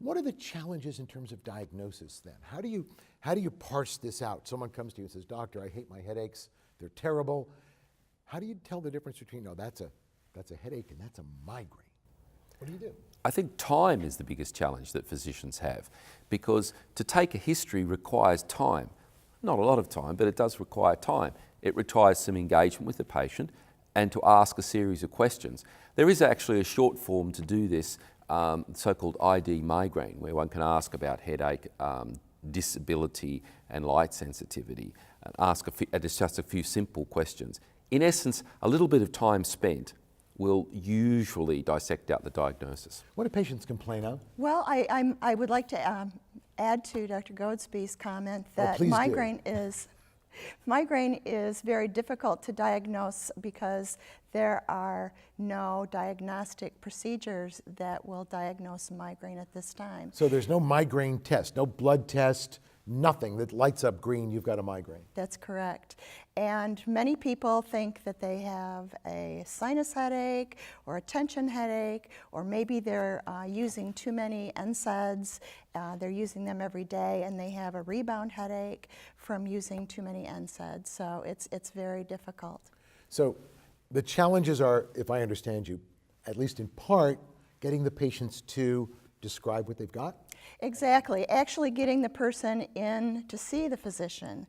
What are the challenges in terms of diagnosis then? How do you parse this out? Someone comes to you and says, "Doctor, I hate my headaches. They're terrible." How do you tell the difference between, no, that's a headache and that's a migraine? What do you do? I think time is the biggest challenge that physicians have, because to take a history requires time. Not a lot of time, but it does require time. It requires some engagement with the patient and to ask a series of questions. There is actually a short form to do this, so-called ID migraine, where one can ask about headache, disability and light sensitivity, and ask just a few simple questions. In essence, a little bit of time spent will usually dissect out the diagnosis. What do patients complain of? Well, I would like to add to Dr. Goadsby's comment that please do. migraine is very difficult to diagnose because there are no diagnostic procedures that will diagnose migraine at this time. So there's no migraine test, no blood test, nothing that lights up green, you've got a migraine. That's correct. And many people think that they have a sinus headache or a tension headache, or maybe they're using too many NSAIDs. They're using them every day and they have a rebound headache from using too many NSAIDs. So it's very difficult. So the challenges are, if I understand you, at least in part, getting the patients to describe what they've got? Exactly. Actually getting the person in to see the physician,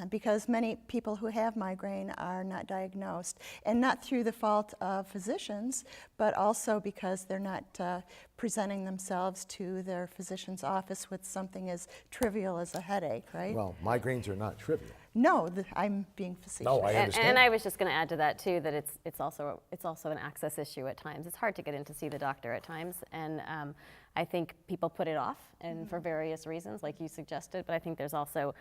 because many people who have migraine are not diagnosed, and not through the fault of physicians, but also because they're not presenting themselves to their physician's office with something as trivial as a headache, right? Well, migraines are not trivial. No, I'm being facetious. No, I understand. And I was just going to add to that too, that it's also an access issue at times. It's hard to get in to see the doctor at times, and I think people put it off, and for various reasons, like you suggested. But I think there's also,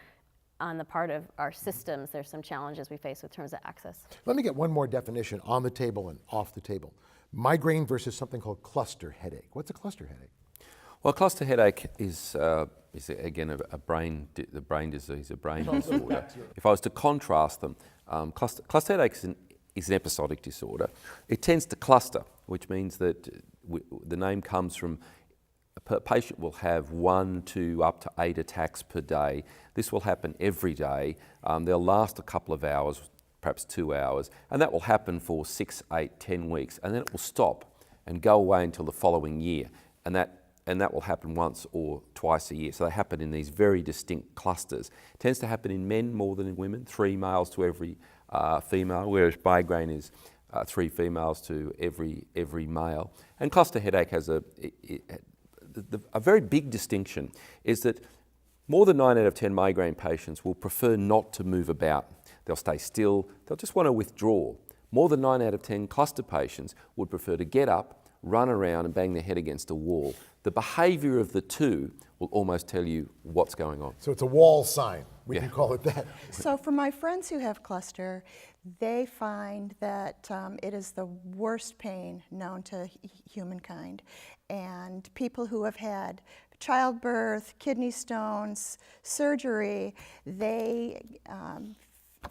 on the part of our systems, there's some challenges we face with terms of access. Let me get one more definition on the table and off the table. Migraine versus something called cluster headache. What's a cluster headache? Well, cluster headache is again the brain disease, a brain disorder. If I was to contrast them, cluster headache is an episodic disorder. It tends to cluster, which means that the name comes from a patient will have 1 to up to 8 attacks per day. This will happen every day. They'll last a couple of hours, perhaps 2 hours, and that will happen for 6, 8, 10 weeks, and then it will stop and go away until the following year, and that will happen once or twice a year. So they happen in these very distinct clusters. It tends to happen in men more than in women, 3 males to every female, whereas migraine is 3 females to every male. And cluster headache has a very big distinction, is that more than 9 out of 10 migraine patients will prefer not to move about. They'll stay still, they'll just want to withdraw. More than 9 out of 10 cluster patients would prefer to get up, run around and bang their head against a wall. The behaviour of the two will almost tell you what's going on. So it's a wall sign, we can call it that. So for my friends who have cluster, they find that it is the worst pain known to humankind. And people who have had childbirth, kidney stones, surgery, they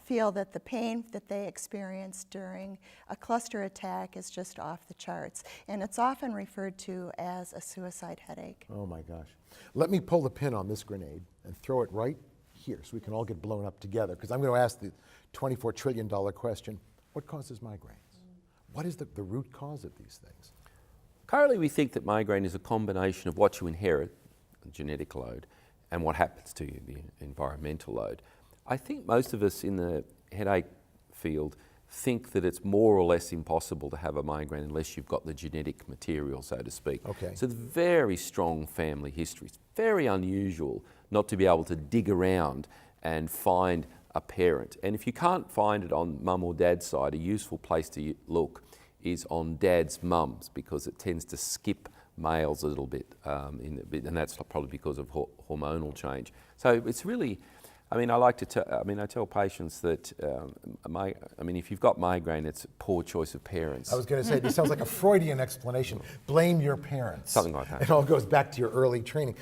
feel that the pain that they experience during a cluster attack is just off the charts. And it's often referred to as a suicide headache. Oh my gosh. Let me pull the pin on this grenade and throw it right here so we can all get blown up together, because I'm going to ask the $24 trillion question: what causes migraines? What is the root cause of these things? Currently we think that migraine is a combination of what you inherit, the genetic load, and what happens to you, the environmental load. I think most of us in the headache field think that it's more or less impossible to have a migraine unless you've got the genetic material, so to speak. Okay. So the very strong family history. It's very unusual not to be able to dig around and find a parent. And if you can't find it on mum or dad's side, a useful place to look is on dad's mums, because it tends to skip males a little bit, and that's probably because of hormonal change. So it's really, I tell patients that, if you've got migraine, it's a poor choice of parents. I was going to say, this sounds like a Freudian explanation. Blame your parents. Something like that. It all goes back to your early training.